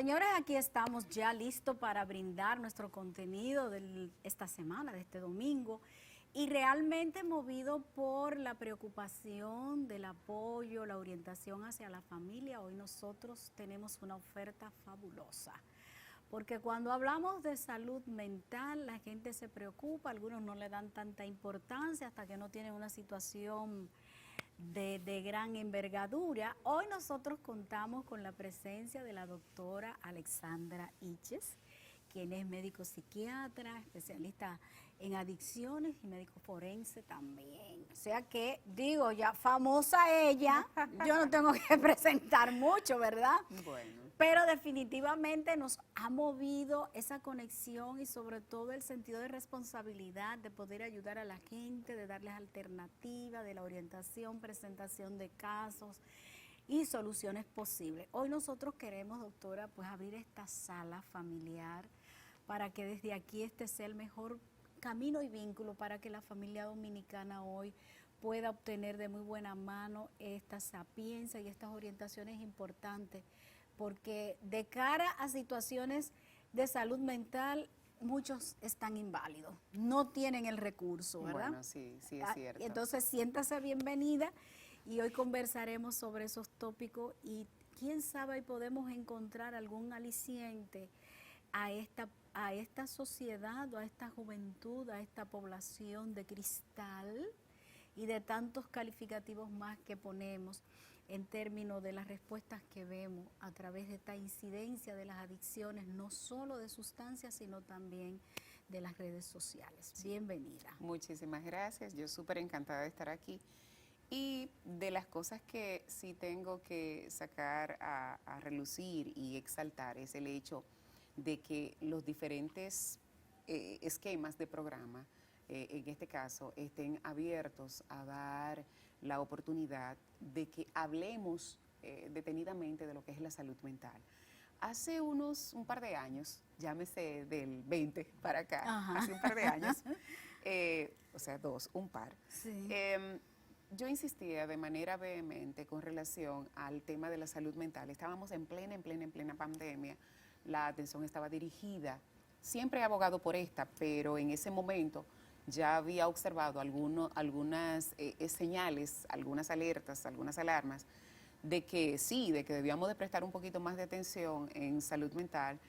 Señores, aquí estamos ya listos para brindar nuestro contenido de esta semana, de este domingo, y realmente movido por la preocupación del apoyo, la orientación hacia la familia. Hoy nosotros tenemos una oferta fabulosa, porque cuando hablamos de salud mental, la gente se preocupa, algunos no le dan tanta importancia hasta que no tienen una situación de gran envergadura. Hoy nosotros contamos con la presencia de la doctora Alexandra Iches, quien es médico psiquiatra, especialista en adicciones y médico forense también. O sea que, digo, ya famosa ella, yo no tengo que presentar mucho, ¿verdad? Bueno. Pero definitivamente nos ha movido esa conexión y sobre todo el sentido de responsabilidad de poder ayudar a la gente, de darles alternativas, de la orientación, presentación de casos y soluciones posibles. Hoy nosotros queremos, doctora, pues abrir esta sala familiar para que desde aquí este sea el mejor camino y vínculo para que la familia dominicana hoy pueda obtener de muy buena mano esta sapiencia y estas orientaciones importantes, porque de cara a situaciones de salud mental, muchos están inválidos, no tienen el recurso, ¿verdad? Bueno, sí, sí es cierto. Entonces, siéntase bienvenida y hoy conversaremos sobre esos tópicos y quién sabe, podemos encontrar algún aliciente a esta sociedad o a esta juventud, a esta población de cristal y de tantos calificativos más que ponemos en términos de las respuestas que vemos a través de esta incidencia de las adicciones, no solo de sustancias, sino también de las redes sociales. Sí. Bienvenida. Muchísimas gracias, yo súper encantada de estar aquí. Y de las cosas que sí tengo que sacar a relucir y exaltar es el hecho de que los diferentes esquemas de programa, en este caso, estén abiertos a dar la oportunidad de que hablemos detenidamente de lo que es la salud mental. Hace un par de años, llámese del 20 para acá, Ajá. hace un par de años, o sea, un par. Sí. Yo insistía de manera vehemente con relación al tema de la salud mental. Estábamos en plena pandemia. La atención estaba dirigida. Siempre he abogado por esta, pero en ese momento ya había observado algunas señales, algunas alertas, algunas alarmas de que sí, de que debíamos de prestar un poquito más de atención en salud mental.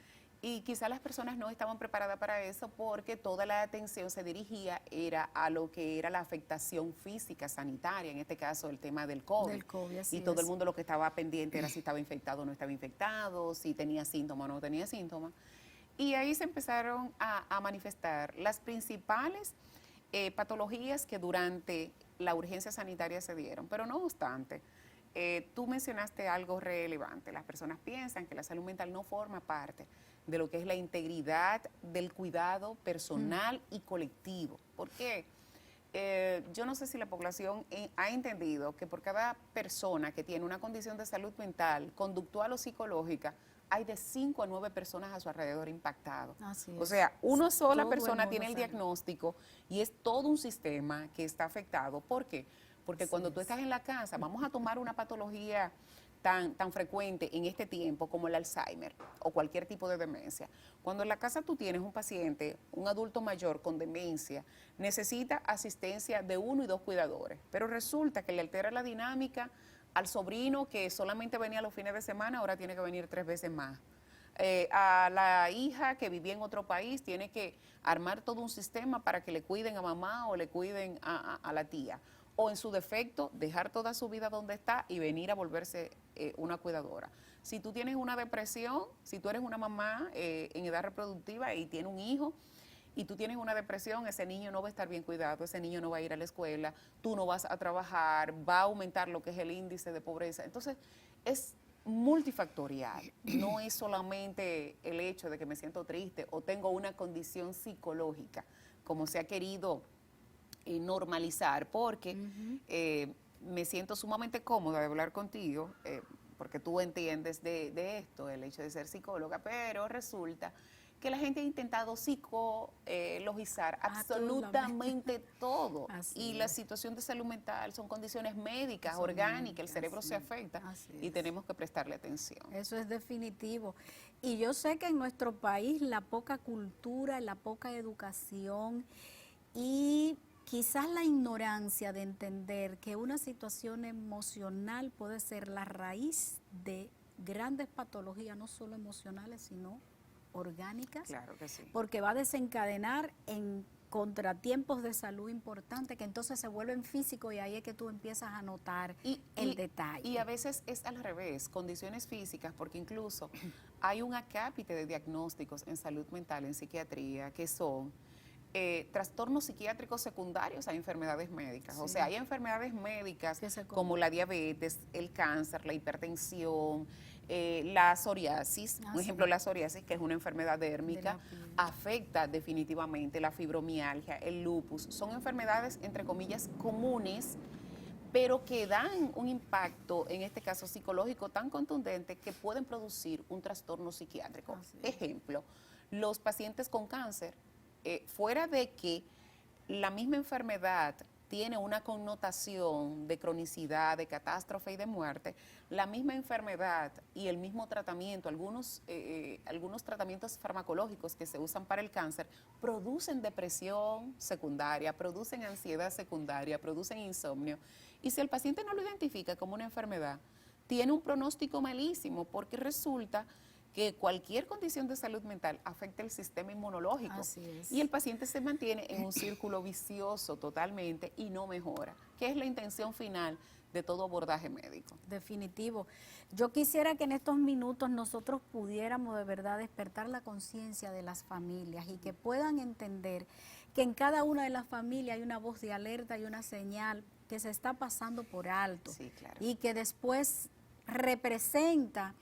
Y quizá las personas no estaban preparadas para eso porque toda la atención se dirigía era a lo que era la afectación física sanitaria, en este caso el tema del COVID. Del COVID, así y todo es. el mundo lo que estaba pendiente era si estaba infectado o no estaba infectado, si tenía síntomas o no tenía síntomas. Y ahí se empezaron a manifestar las principales patologías que durante la urgencia sanitaria se dieron. Pero no obstante, tú mencionaste algo relevante. Las personas piensan que la salud mental no forma parte de lo que es la integridad del cuidado personal y colectivo. ¿Por qué? Yo no sé si la población ha entendido que por cada persona que tiene una condición de salud mental, conductual o psicológica, hay de 5 a 9 personas a su alrededor impactadas. Así O es. sea, una sola Todo el persona mundo tiene el sabe. diagnóstico y es todo un sistema que está afectado. ¿Por qué? Porque cuando tú estás en la casa, vamos a tomar una patología tan frecuente en este tiempo como el Alzheimer o cualquier tipo de demencia. Cuando en la casa tú tienes un paciente, un adulto mayor con demencia, necesita asistencia de 1 y 2 cuidadores, pero resulta que le altera la dinámica al sobrino que solamente venía los fines de semana, ahora tiene que venir 3 veces más. A la hija que vivía en otro país tiene que armar todo un sistema para que le cuiden a mamá o le cuiden a la tía. O en su defecto, dejar toda su vida donde está y venir a volverse una cuidadora. Si tú tienes una depresión, si tú eres una mamá en edad reproductiva y tiene un hijo, y tú tienes una depresión, ese niño no va a estar bien cuidado, ese niño no va a ir a la escuela, tú no vas a trabajar, va a aumentar lo que es el índice de pobreza. Entonces, es multifactorial, no es solamente el hecho de que me siento triste o tengo una condición psicológica, como se ha querido normalizar, porque me siento sumamente cómoda de hablar contigo, porque tú entiendes de esto, el hecho de ser psicóloga, pero resulta que la gente ha intentado psicologizar absolutamente todo. Y la situación de salud mental son condiciones médicas, orgánicas, el cerebro se afecta y tenemos que prestarle atención. Eso es definitivo. Y yo sé que en nuestro país la poca cultura, la poca educación y quizás la ignorancia de entender que una situación emocional puede ser la raíz de grandes patologías, no solo emocionales, sino orgánicas, Claro que sí. porque va a desencadenar en contratiempos de salud importantes que entonces se vuelven físicos y ahí es que tú empiezas a notar el detalle. Y a veces es al revés, condiciones físicas, porque incluso hay un acápite de diagnósticos en salud mental, en psiquiatría, que son trastornos psiquiátricos secundarios a enfermedades médicas. O sea, hay enfermedades médicas como la diabetes, el cáncer, la hipertensión, la psoriasis. Un ejemplo, la psoriasis, que es una enfermedad dérmica, afecta definitivamente la fibromialgia, el lupus. Son enfermedades, entre comillas, comunes, pero que dan un impacto, en este caso psicológico, tan contundente que pueden producir un trastorno psiquiátrico. Ejemplo, los pacientes con cáncer, fuera de que la misma enfermedad tiene una connotación de cronicidad, de catástrofe y de muerte, la misma enfermedad y el mismo tratamiento, algunos tratamientos farmacológicos que se usan para el cáncer, producen depresión secundaria, producen ansiedad secundaria, producen insomnio. Y si el paciente no lo identifica como una enfermedad, tiene un pronóstico malísimo, porque resulta que cualquier condición de salud mental afecta el sistema inmunológico. Así es. Y el paciente se mantiene en un círculo vicioso totalmente y no mejora, que es la intención final de todo abordaje médico. Definitivo. Yo quisiera que en estos minutos nosotros pudiéramos de verdad despertar la conciencia de las familias y que puedan entender que en cada una de las familias hay una voz de alerta y una señal que se está pasando por alto. Sí, claro. Y que después representa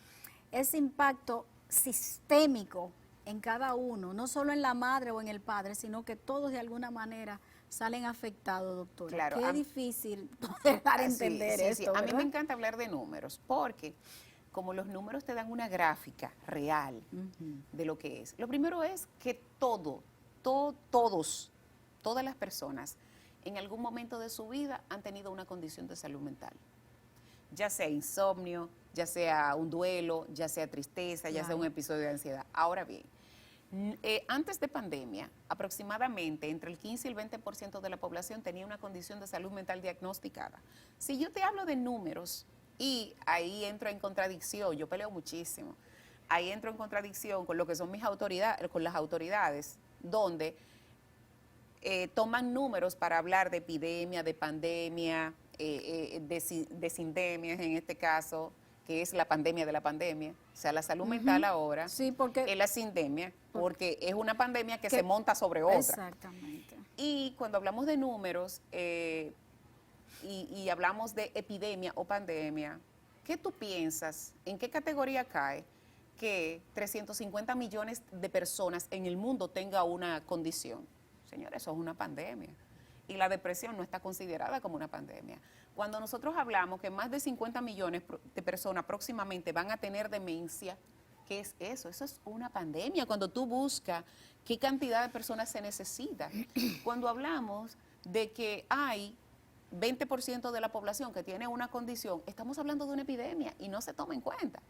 ese impacto sistémico en cada uno, no solo en la madre o en el padre, sino que todos de alguna manera salen afectados, doctora. Claro, Qué difícil poder dar a entender esto, A mí ¿verdad? me encanta hablar de números, porque como los números te dan una gráfica real de lo que es. Lo primero es que todas las personas en algún momento de su vida han tenido una condición de salud mental. Ya sea insomnio, ya sea un duelo, ya sea tristeza, ya sea un episodio de ansiedad. Ahora bien, antes de pandemia, aproximadamente entre el 15 y el 20% de la población tenía una condición de salud mental diagnosticada. Si yo te hablo de números, y ahí entro en contradicción, yo peleo muchísimo, ahí entro en contradicción con lo que son mis autoridades, con las autoridades, donde toman números para hablar de epidemia, de pandemia, de sindemias en este caso, que es la pandemia de la pandemia, o sea, la salud mental ahora es la sindemia, porque es una pandemia que se monta sobre otra. Exactamente. Y cuando hablamos de números y hablamos de epidemia o pandemia, ¿qué tú piensas? ¿En qué categoría cae que 350 millones de personas en el mundo tenga una condición? Señores, eso es una pandemia. Y la depresión no está considerada como una pandemia. Cuando nosotros hablamos que más de 50 millones de personas próximamente van a tener demencia, ¿qué es eso? Eso es una pandemia. Cuando tú buscas qué cantidad de personas se necesita. Cuando hablamos de que hay 20% de la población que tiene una condición, estamos hablando de una epidemia y no se toma en cuenta.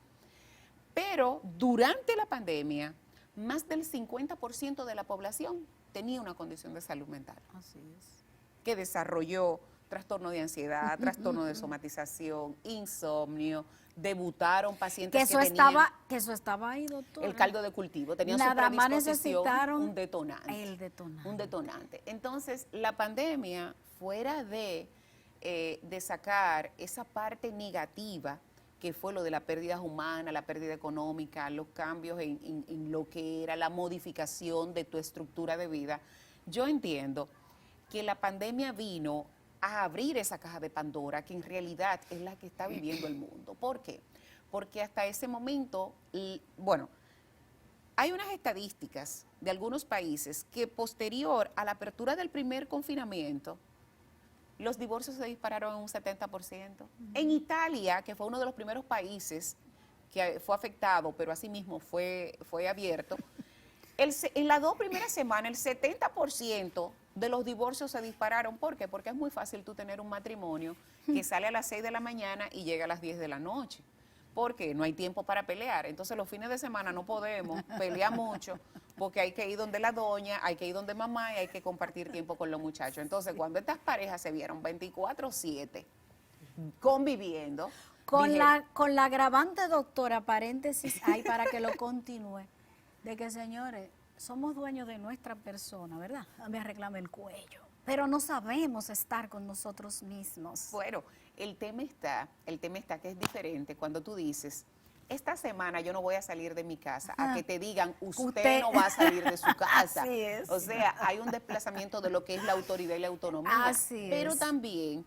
Pero durante la pandemia, más del 50% de la población tenía una condición de salud mental. Así es. Que desarrolló trastorno de ansiedad, trastorno de somatización, insomnio, debutaron pacientes que tenían... Que eso estaba ahí, doctora. El caldo de cultivo, tenían Nada su más predisposición, necesitaron un detonante. el detonante. Un detonante. Entonces, la pandemia, fuera de sacar esa parte negativa, que fue lo de la pérdida humana, la pérdida económica, los cambios en lo que era la modificación de tu estructura de vida, yo entiendo que la pandemia vino a abrir esa caja de Pandora, que en realidad es la que está viviendo el mundo. ¿Por qué? Porque hasta ese momento, bueno, hay unas estadísticas de algunos países que posterior a la apertura del primer confinamiento, los divorcios se dispararon en un 70%. En Italia, que fue uno de los primeros países que fue afectado, pero asimismo fue abierto, En las 2 primeras semanas, el 70% de los divorcios se dispararon. ¿Por qué? Porque es muy fácil tú tener un matrimonio que sale a las 6 de la mañana y llega a las 10 de la noche. Porque no hay tiempo para pelear. Entonces los fines de semana no podemos pelear mucho porque hay que ir donde la doña, hay que ir donde mamá y hay que compartir tiempo con los muchachos. Entonces cuando estas parejas se vieron 24/7 conviviendo, Con dije, con la agravante, doctora, paréntesis ahí para que lo continúe, de que, señores, somos dueños de nuestra persona, ¿verdad? Me arreglame el cuello, pero no sabemos estar con nosotros mismos. bueno, el tema está que es diferente cuando tú dices, esta semana yo no voy a salir de mi casa, a que te digan, usted no va a salir de su casa. Así es. O sea, hay un desplazamiento de lo que es la autoridad y la autonomía. Así pero es. también,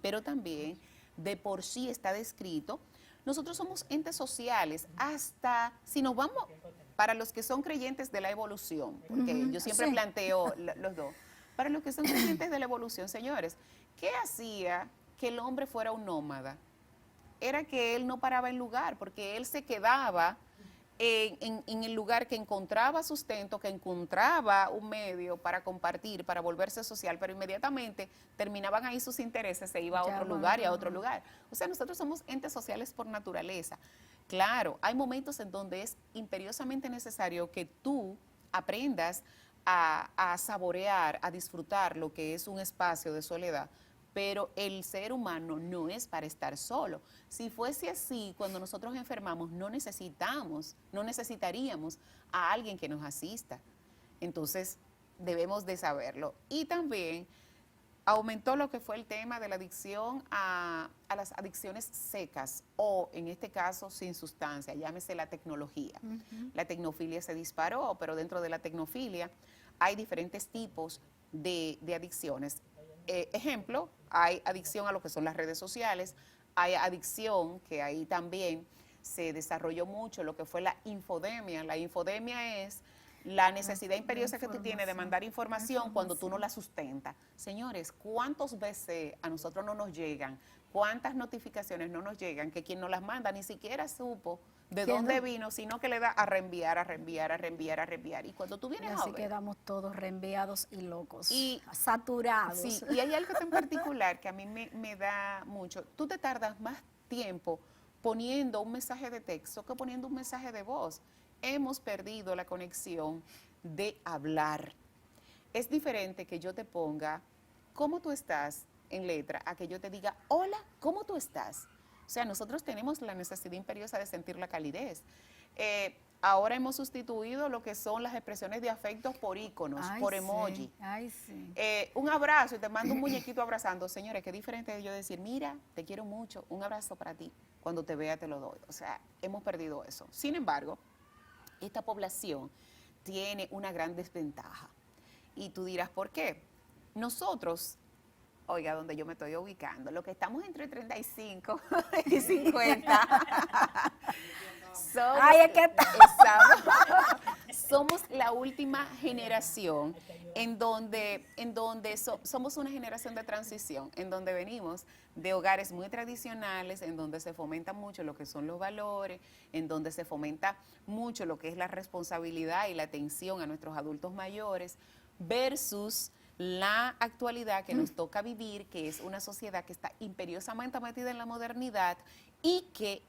de por sí está descrito, nosotros somos entes sociales, hasta si nos vamos, para los que son creyentes de la evolución, porque yo siempre sí. planteo los dos, para los que son creyentes de la evolución, señores, ¿qué hacía que el hombre fuera un nómada? Era que él no paraba en lugar, porque él se quedaba en el lugar que encontraba sustento, que encontraba un medio para compartir, para volverse social, pero inmediatamente terminaban ahí sus intereses, se iba a otro lugar y a otro lugar. O sea, nosotros somos entes sociales por naturaleza. Claro, hay momentos en donde es imperiosamente necesario que tú aprendas a saborear, a disfrutar lo que es un espacio de soledad, pero el ser humano no es para estar solo. Si fuese así, cuando nosotros enfermamos, no necesitaríamos a alguien que nos asista. Entonces, debemos de saberlo. Y también aumentó lo que fue el tema de la adicción a las adicciones secas o, en este caso, sin sustancia, llámese la tecnología. La tecnofilia se disparó, pero dentro de la tecnofilia hay diferentes tipos de adicciones. Ejemplo, hay adicción a lo que son las redes sociales, hay adicción que ahí también se desarrolló mucho lo que fue la infodemia. La infodemia es la necesidad imperiosa que tú tienes de mandar información cuando tú no la sustentas. Señores, ¿cuántos veces a nosotros no nos llegan? ¿Cuántas notificaciones no nos llegan que quien nos las manda ni siquiera supo de dónde vino, sino que le da a reenviar, a reenviar, a reenviar, a reenviar? Y cuando tú vienes Y a así ver, quedamos todos reenviados y locos, Y- saturados. sí, y hay algo en particular que a mí me da mucho. Tú te tardas más tiempo poniendo un mensaje de texto que poniendo un mensaje de voz. Hemos perdido la conexión de hablar. Es diferente que yo te ponga ¿cómo tú estás? En letra, a que yo te diga hola, ¿cómo tú estás? O sea, nosotros tenemos la necesidad imperiosa de sentir la calidez. Ahora hemos sustituido lo que son las expresiones de afecto por íconos, Ay, por sí, emoji. ay, sí. Un abrazo y te mando un muñequito abrazando. Señores, qué diferente de yo decir, mira, te quiero mucho, un abrazo para ti. Cuando te vea te lo doy. O sea, hemos perdido eso. Sin embargo, esta población tiene una gran desventaja. Y tú dirás, ¿por qué? Nosotros, oiga, donde yo me estoy ubicando, los que estamos entre 35 y 50, somos, Ay, es que somos la última generación en donde somos una generación de transición, en donde venimos de hogares muy tradicionales, en donde se fomenta mucho lo que son los valores, en donde se fomenta mucho lo que es la responsabilidad y la atención a nuestros adultos mayores, versus la actualidad que nos toca vivir, que es una sociedad que está imperiosamente metida en la modernidad y que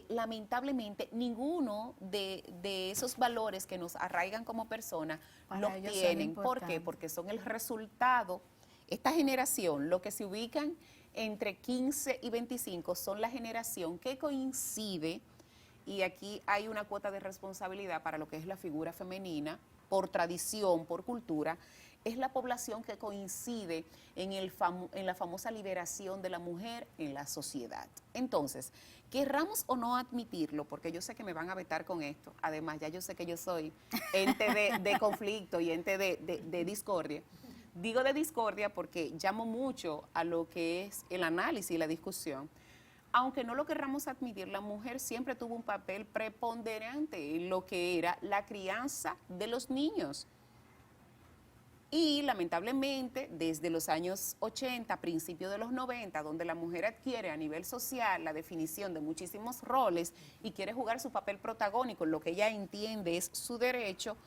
lamentablemente ninguno de esos valores que nos arraigan como personas Para los ellos son tienen. ¿Por qué? importantes. Porque son el resultado, esta generación, lo que se ubican entre 15 y 25, son la generación que coincide, y aquí hay una cuota de responsabilidad para lo que es la figura femenina, por tradición, por cultura, es la población que coincide en la famosa liberación de la mujer en la sociedad. Entonces, querramos o no admitirlo, porque yo sé que me van a vetar con esto, además ya yo sé que yo soy ente de conflicto y ente de discordia. Digo de discordia porque llamo mucho a lo que es el análisis y la discusión. Aunque no lo querramos admitir, la mujer siempre tuvo un papel preponderante en lo que era la crianza de los niños. Y lamentablemente, desde los años 80, principios de los 90, donde la mujer adquiere a nivel social la definición de muchísimos roles y quiere jugar su papel protagónico en lo que ella entiende es su derecho,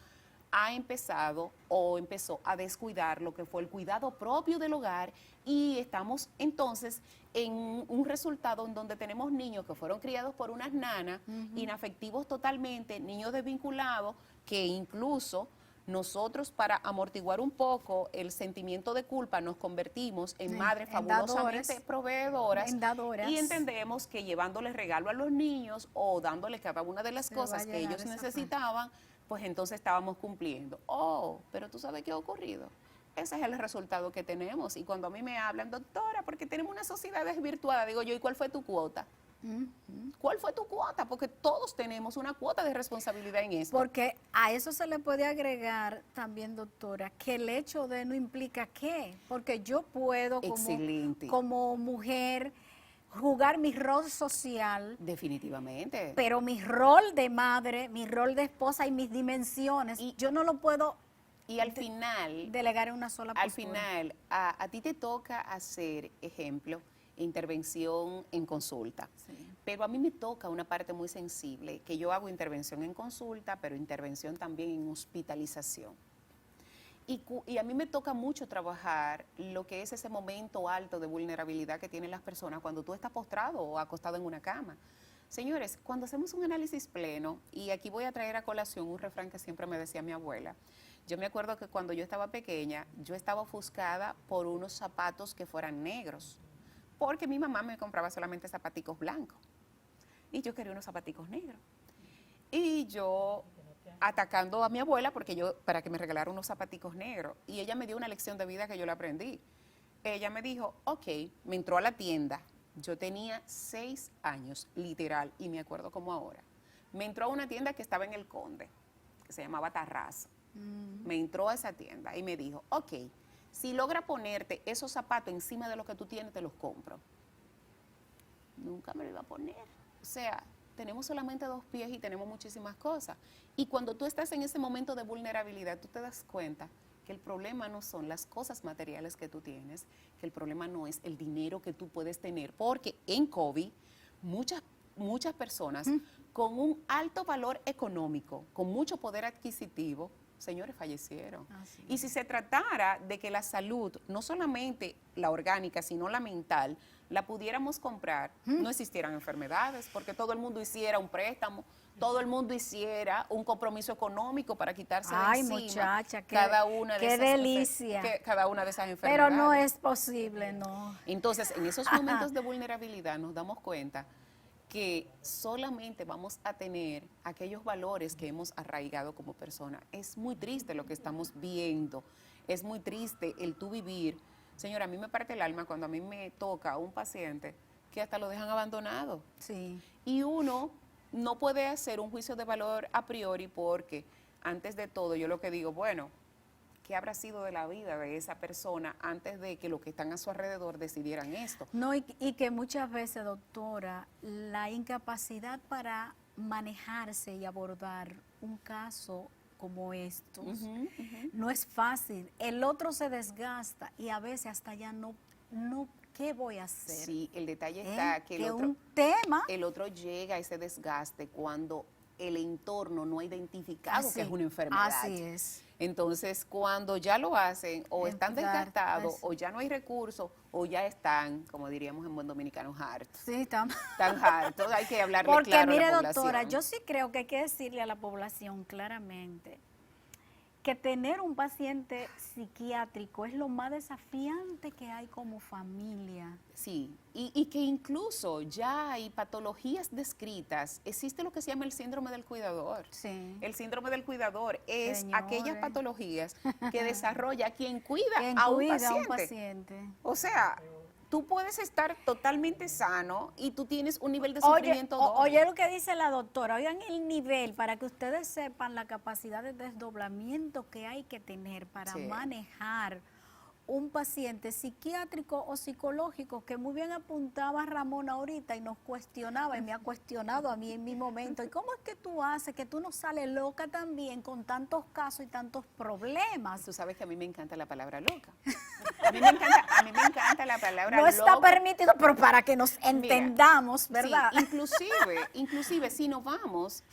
ha empezado o empezó a descuidar lo que fue el cuidado propio del hogar y estamos entonces en un resultado en donde tenemos niños que fueron criados por unas nanas, inafectivos totalmente, niños desvinculados, que incluso nosotros para amortiguar un poco el sentimiento de culpa nos convertimos en madres fabulosamente proveedoras y entendemos que llevándoles regalo a los niños o dándole cada una de las cosas que ellos necesitaban, pues entonces estábamos cumpliendo. Oh, pero tú sabes qué ha ocurrido. Ese es el resultado que tenemos. Y cuando a mí me hablan, doctora, porque tenemos una sociedad desvirtuada, digo yo, ¿y cuál fue tu cuota? ¿Cuál fue tu cuota? Porque todos tenemos una cuota de responsabilidad en esto. Porque a eso se le puede agregar también, doctora, que el hecho de no implica qué. Porque yo puedo como mujer jugar mi rol social. Definitivamente. Pero mi rol de madre, mi rol de esposa y mis dimensiones, yo no lo puedo al final delegar en una sola postura. Al final, a ti te toca hacer, ejemplo, intervención en consulta. Sí. Pero a mí me toca una parte muy sensible, que yo hago intervención en consulta, pero intervención también en hospitalización. Y a mí me toca mucho trabajar lo que es ese momento alto de vulnerabilidad que tienen las personas cuando tú estás postrado o acostado en una cama. Señores, cuando hacemos un análisis pleno, y aquí voy a traer a colación un refrán que siempre me decía mi abuela, yo me acuerdo que cuando yo estaba pequeña, yo estaba ofuscada por unos zapatos que fueran negros, porque mi mamá me compraba solamente zapaticos blancos, y yo quería unos zapaticos negros. Y yo atacando a mi abuela para que me regalara unos zapaticos negros, y ella me dio una lección de vida que yo la aprendí. Ella me dijo, ok, me entró a la tienda, yo tenía 6 años, literal, y me acuerdo como ahora. Me entró a una tienda que estaba en El Conde, que se llamaba Tarrazo. Me entró a esa tienda y me dijo, ok, si logra ponerte esos zapatos encima de lo que tú tienes, te los compro. Nunca me lo iba a poner. O sea, tenemos solamente 2 pies y tenemos muchísimas cosas. Y cuando tú estás en ese momento de vulnerabilidad, tú te das cuenta que el problema no son las cosas materiales que tú tienes, que el problema no es el dinero que tú puedes tener, porque en COVID muchas personas con un alto valor económico, con mucho poder adquisitivo, señores, fallecieron. Y si se tratara de que la salud, no solamente la orgánica, sino la mental, la pudiéramos comprar, no existieran enfermedades, porque todo el mundo hiciera un préstamo, todo el mundo hiciera un compromiso económico para quitarse de encima muchacha, cada una de esas enfermedades. Pero no es posible, no. Entonces, en esos momentos de vulnerabilidad nos damos cuenta que solamente vamos a tener aquellos valores que hemos arraigado como persona. Es muy triste lo que estamos viendo, es muy triste el tú vivir. Señora, a mí me parte el alma cuando a mí me toca un paciente que hasta lo dejan abandonado. Sí. Y uno no puede hacer un juicio de valor a priori porque, antes de todo, yo lo que digo, bueno, ¿qué habrá sido de la vida de esa persona antes de que los que están a su alrededor decidieran esto? No, y que muchas veces, doctora, la incapacidad para manejarse y abordar un caso como estos no es fácil. El otro se desgasta y a veces hasta ya no ¿qué voy a hacer? Sí, el detalle está que el otro llega a ese desgaste cuando el entorno no ha identificado que es una enfermedad. Así es. Entonces, cuando ya lo hacen, o están desgastados, o ya no hay recursos, o ya están, como diríamos en buen dominicano, hartos. Sí, están hartos. Hay que hablarle porque, claro mire, a la población. doctora, yo sí creo que hay que decirle a la población claramente que tener un paciente psiquiátrico es lo más desafiante que hay como familia. Sí, y que incluso ya hay patologías descritas. Existe lo que se llama el síndrome del cuidador. Sí. El síndrome del cuidador es aquellas patologías que desarrolla quien cuida a un paciente. O sea, tú puedes estar totalmente sano y tú tienes un nivel de sufrimiento doble. Oye lo que dice la doctora, oigan el nivel para que ustedes sepan la capacidad de desdoblamiento que hay que tener para manejar un paciente psiquiátrico o psicológico, que muy bien apuntaba Ramón ahorita y nos cuestionaba y me ha cuestionado a mí en mi momento. ¿Y cómo es que tú haces que tú no sales loca también con tantos casos y tantos problemas? Tú sabes que a mí me encanta la palabra loca. A mí me encanta la palabra loca. No está permitido, pero para que nos entendamos, ¿verdad? Sí, inclusive si nos vamos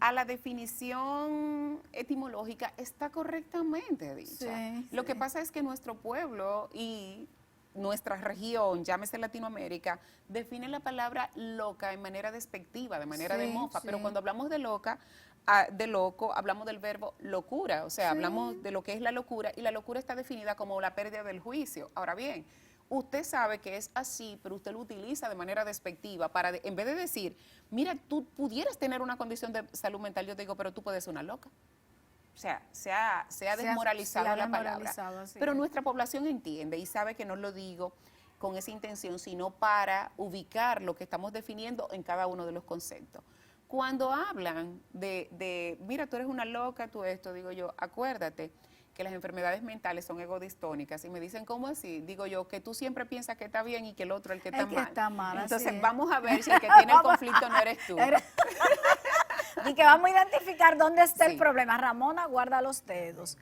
a la definición etimológica está correctamente dicha. Sí, Lo que sí. pasa es que nuestro pueblo y nuestra región, llámese Latinoamérica, define la palabra loca en manera despectiva, de manera de Sí, mofa, pero sí. cuando hablamos de loca, de loco, hablamos del verbo locura, o sea, hablamos de lo que es la locura y la locura está definida como la pérdida del juicio. Ahora bien, usted sabe que es así, pero usted lo utiliza de manera despectiva para, en vez de decir, mira, tú pudieras tener una condición de salud mental, yo te digo, pero tú puedes ser una loca. O sea, se ha desmoralizado se ha la palabra. desmoralizado, así Pero es. nuestra población entiende y sabe que no lo digo con esa intención, sino para ubicar lo que estamos definiendo en cada uno de los conceptos. Cuando hablan mira, tú eres una loca, tú esto, digo yo, acuérdate que las enfermedades mentales son egodistónicas. Y me dicen, ¿cómo así? Digo yo, que tú siempre piensas que está bien y que el otro el que está El que mal. está mal, así Entonces, es. vamos a ver si el que tiene el conflicto no eres tú. Y que vamos a identificar dónde está el Sí. problema. Ramona, guarda los dedos.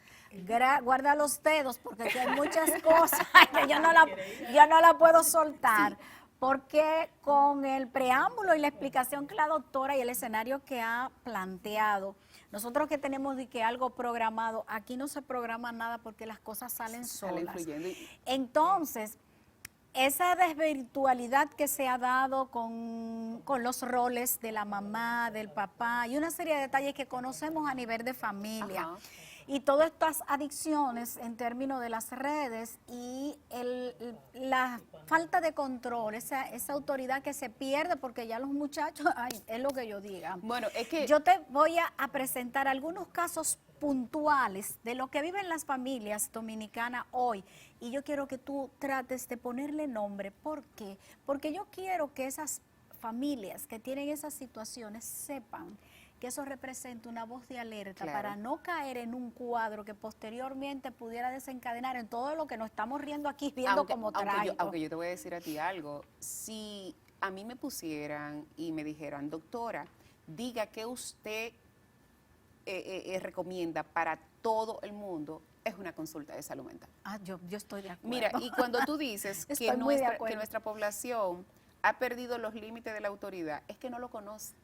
Guarda los dedos, porque aquí hay muchas cosas que yo no la puedo soltar. Sí. Porque con el preámbulo y la explicación que la doctora y el escenario que ha planteado, nosotros que tenemos de que algo programado, aquí no se programa nada porque las cosas salen Sale solas. fluyendo. Entonces, esa desvirtualidad que se ha dado con los roles de la mamá, del papá y una serie de detalles que conocemos a nivel de familia. Ajá. Y todas estas adicciones en términos de las redes y la falta de control, esa autoridad que se pierde porque ya los muchachos, ay, es lo que yo diga. Bueno, es que Yo te voy a presentar algunos casos puntuales de lo que viven las familias dominicanas hoy y yo quiero que tú trates de ponerle nombre. ¿Por qué? Porque yo quiero que esas familias que tienen esas situaciones sepan que eso representa una voz de alerta Claro. para no caer en un cuadro que posteriormente pudiera desencadenar en todo lo que nos estamos riendo aquí, viendo como trágico. aunque yo te voy a decir a ti algo, si a mí me pusieran y me dijeran, doctora, diga que usted recomienda para todo el mundo, es una consulta de salud mental. Ah, yo estoy de acuerdo. Mira, y cuando tú dices Estoy muy de que acuerdo. nuestra población ha perdido los límites de la autoridad, es que no lo conoce.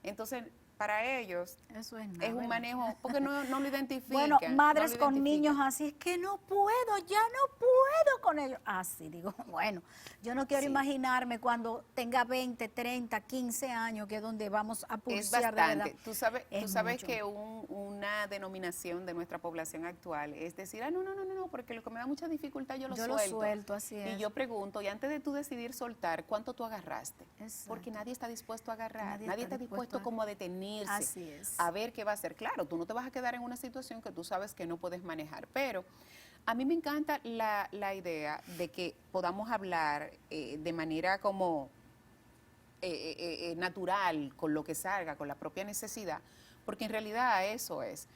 Entonces, para ellos Eso es es nada, un ¿verdad? manejo, porque no lo identifican. Bueno, madres no lo con identifican. niños así, es que no puedo, ya no puedo con ellos. Así digo, bueno, yo no quiero Sí. imaginarme cuando tenga 20, 30, 15 años, que es donde vamos a Es pulsear de verdad. bastante. Tú sabes mucho. que una denominación de nuestra población actual es decir, no, porque lo que me da mucha dificultad yo lo suelto. Así es. Y yo pregunto, y antes de tú decidir soltar, ¿cuánto tú agarraste? Exacto. Porque nadie está dispuesto a agarrar, Nadie nadie está está dispuesto dispuesto a- como a detenerse, Así es. a ver qué va a hacer. Claro, tú no te vas a quedar en una situación que tú sabes que no puedes manejar, pero a mí me encanta la idea de que podamos hablar de manera como natural, con lo que salga, con la propia necesidad, porque en realidad eso es.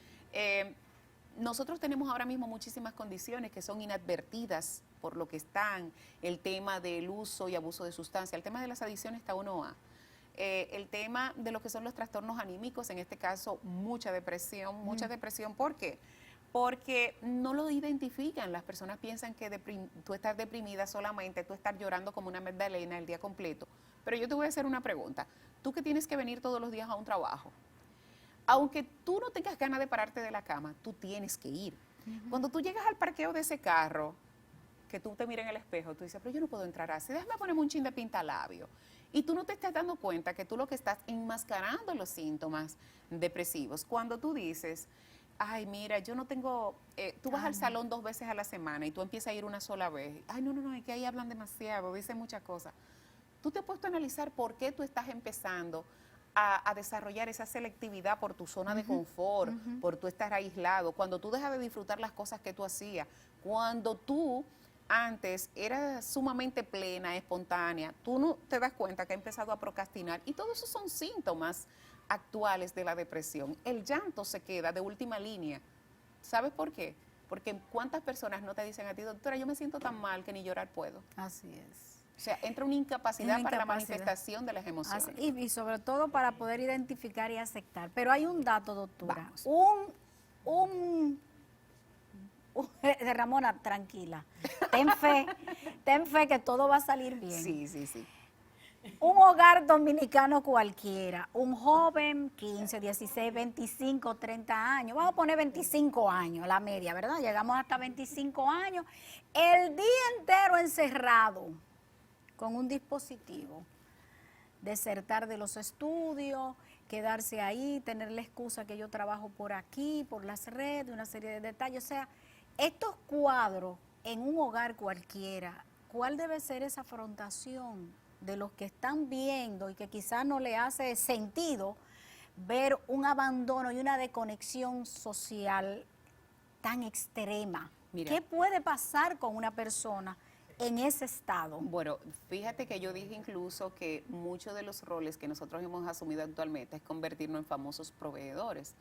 Nosotros tenemos ahora mismo muchísimas condiciones que son inadvertidas por lo que están, el tema del uso y abuso de sustancias, el tema de las adicciones está 1A. El tema de lo que son los trastornos anímicos, en este caso mucha depresión, ¿por qué? Porque no lo identifican, las personas piensan que tú estás deprimida solamente, tú estás llorando como una magdalena el día completo. Pero yo te voy a hacer una pregunta, tú que tienes que venir todos los días a un trabajo, aunque tú no tengas ganas de pararte de la cama, tú tienes que ir. Cuando tú llegas al parqueo de ese carro, que tú te miras en el espejo, tú dices, pero yo no puedo entrar así, déjame ponerme un chin de pintalabio. Y tú no te estás dando cuenta que tú lo que estás enmascarando los síntomas depresivos. Cuando tú dices, ay, mira, yo no tengo, tú vas al salón 2 veces a la semana y tú empiezas a ir una sola vez. Ay, no, es que ahí hablan demasiado, dicen muchas cosas. Tú te has puesto a analizar por qué tú estás empezando a desarrollar esa selectividad por tu zona de confort, por tú estar aislado, cuando tú dejas de disfrutar las cosas que tú hacías, cuando tú antes eras sumamente plena, espontánea, tú no te das cuenta que has empezado a procrastinar y todos esos son síntomas actuales de la depresión. El llanto se queda de última línea. ¿Sabes por qué? Porque ¿cuántas personas no te dicen a ti, doctora, yo me siento tan mal que ni llorar puedo? Así es. O sea, entra una incapacidad Una para la incapacidad. manifestación de las emociones. Y sobre todo para poder identificar y aceptar. Pero hay un dato, doctora. Vamos. De Ramona, tranquila. Ten fe que todo va a salir bien. Sí. un hogar dominicano cualquiera, un joven, 15, 16, 25, 30 años, vamos a poner 25 años, la media, ¿verdad? Llegamos hasta 25 años, el día entero encerrado con un dispositivo, desertar de los estudios, quedarse ahí, tener la excusa que yo trabajo por aquí, por las redes, una serie de detalles. O sea, estos cuadros en un hogar cualquiera, ¿cuál debe ser esa afrontación de los que están viendo y que quizás no le hace sentido ver un abandono y una desconexión social tan extrema? Mira. ¿Qué puede pasar con una persona en ese estado? Bueno, fíjate que yo dije incluso que muchos de los roles que nosotros hemos asumido actualmente es convertirnos en famosos proveedores,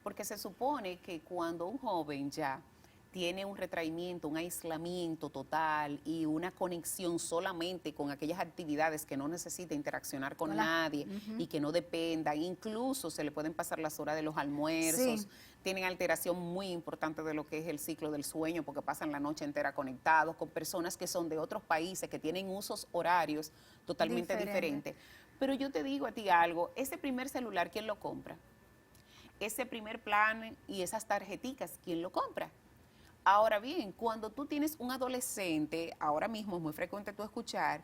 porque se supone que cuando un joven ya tiene un retraimiento, un aislamiento total y una conexión solamente con aquellas actividades que no necesita interaccionar con nadie y que no dependan, incluso se le pueden pasar las horas de los almuerzos, tienen alteración muy importante de lo que es el ciclo del sueño porque pasan la noche entera conectados con personas que son de otros países, que tienen usos horarios totalmente diferentes. Pero yo te digo a ti algo, ese primer celular, ¿quién lo compra? Ese primer plan y esas tarjeticas, ¿quién lo compra? Ahora bien, cuando tú tienes un adolescente, ahora mismo es muy frecuente tú escuchar,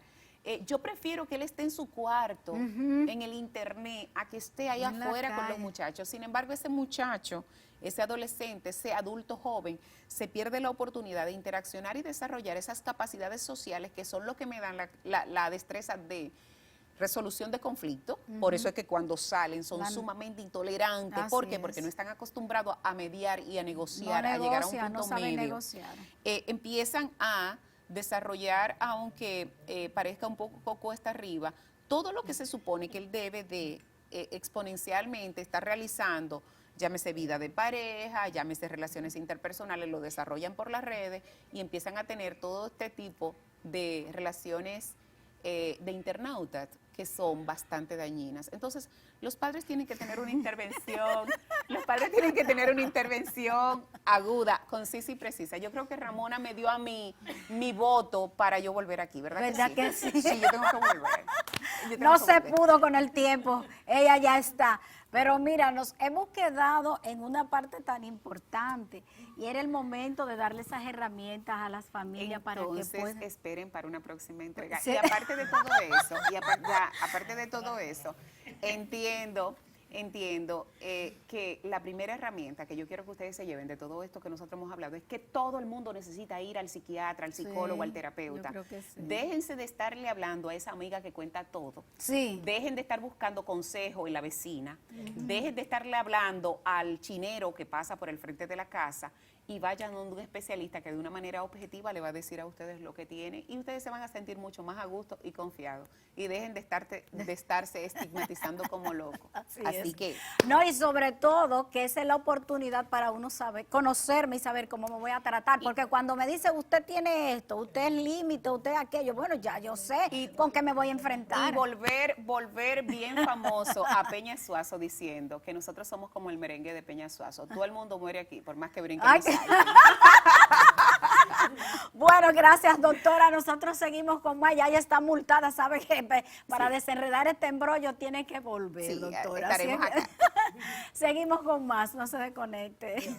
yo prefiero que él esté en su cuarto, en el internet, a que esté ahí afuera con los muchachos. Sin embargo, ese muchacho, ese adolescente, ese adulto joven, se pierde la oportunidad de interaccionar y desarrollar esas capacidades sociales que son lo que me dan la destreza de resolución de conflictos. Por eso es que cuando salen son sumamente intolerantes. ¿Por qué? Porque no están acostumbrados a mediar y a negociar, a llegar a un punto medio. Empiezan a desarrollar, aunque parezca un poco cuesta arriba, todo lo que se supone que él debe de exponencialmente estar realizando, llámese vida de pareja, llámese relaciones interpersonales, lo desarrollan por las redes y empiezan a tener todo este tipo de relaciones de internautas que son bastante dañinas. Entonces, los padres tienen que tener una intervención, aguda, concisa y precisa. Yo creo que Ramona me dio a mí mi voto para yo volver aquí, ¿verdad? ¿Verdad que sí? Sí, yo tengo que volver. No se pudo con el tiempo, ella ya está. Pero mira, nos hemos quedado en una parte tan importante y era el momento de darle esas herramientas a las familias. Entonces, para que puedan. Esperen para una próxima entrega. Sí. Y aparte de todo eso, aparte de todo eso, entiendo que la primera herramienta que yo quiero que ustedes se lleven de todo esto que nosotros hemos hablado es que todo el mundo necesita ir al psiquiatra, al psicólogo, al terapeuta. Yo creo que sí. Déjense de estarle hablando a esa amiga que cuenta todo. Sí. Dejen de estar buscando consejo en la vecina. Dejen de estarle hablando al chinero que pasa por el frente de la casa y vayan a un especialista que de una manera objetiva le va a decir a ustedes lo que tiene y ustedes se van a sentir mucho más a gusto y confiados. Y dejen de estarse estigmatizando como locos. Así que... No, y sobre todo que esa es la oportunidad para uno saber, conocerme y saber cómo me voy a tratar. Porque cuando me dice, usted tiene esto, usted es límite, usted es aquello, bueno, ya yo sé con qué me voy a enfrentar. Y volver bien famoso a Peña Suazo diciendo que nosotros somos como el merengue de Peña Suazo. Todo el mundo muere aquí, por más que brinque. Bueno, gracias, doctora. Nosotros seguimos con más. Ya está multada, ¿sabe qué? Para desenredar este embrollo tiene que volver, doctora. Estaremos acá. Seguimos con más, no se desconecte.